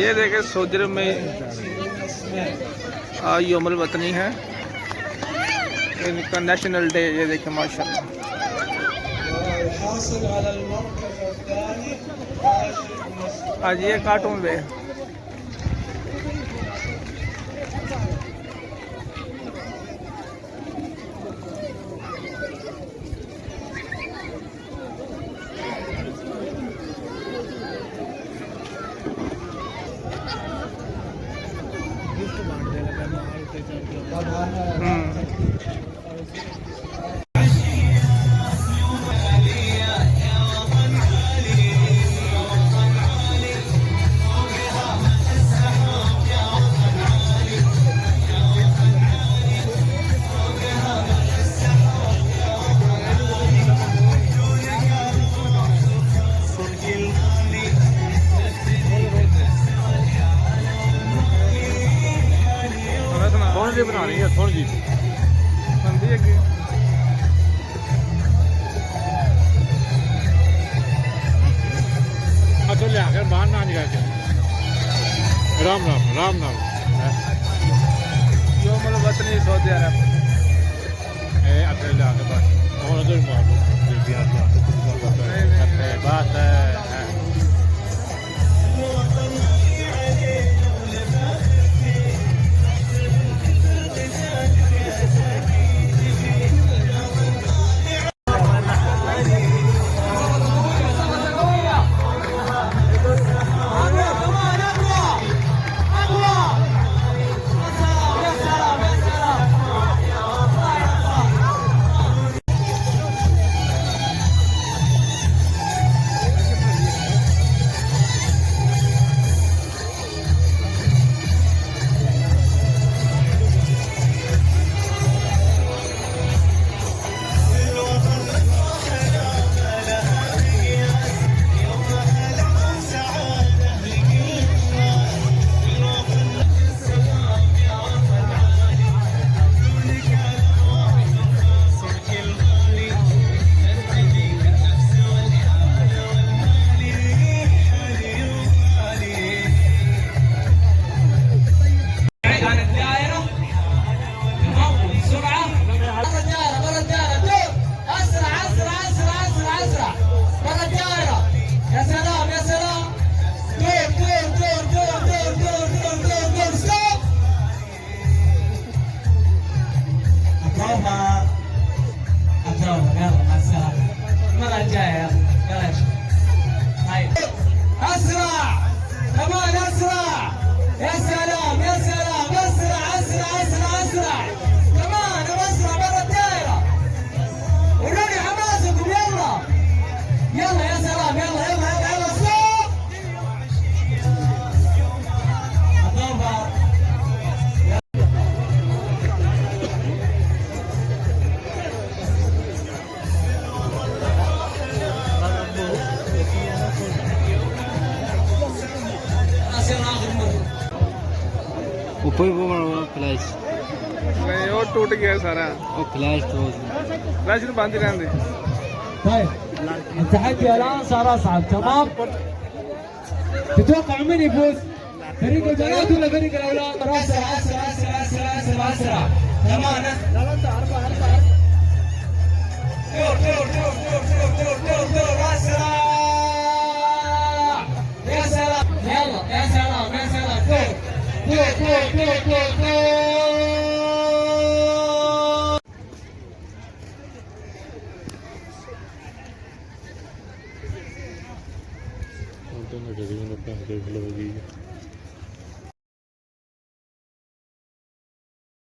ये देखे सऊदी में यौमुल वतनी है, इनका नेशनल डे। ये देखे माशाल्लाह। आज ये कार्टून दे बना रही है थोड़ी जी बनती है कि तो ले आकर बाहर ना निकाल के राम राम राम राम यौमुल वतनी सऊदी अरब अरे ले आकर बस और उधर मार दो बात है। ऊपर वो फ्लैश नहीं, वो टूट गया सारा। वो फ्लैश बंद रहने। طيب التحدي الان صار اصعب. تمام، تتوقع من يفوز؟ فريق البنات ولا فريق الاولاد؟ اسرع اسرع اسرع اسرع اسرع اسرع. تمام، لا انت 4 دور اسرع. يا سلام، يلا يا سلام يا سلام. دور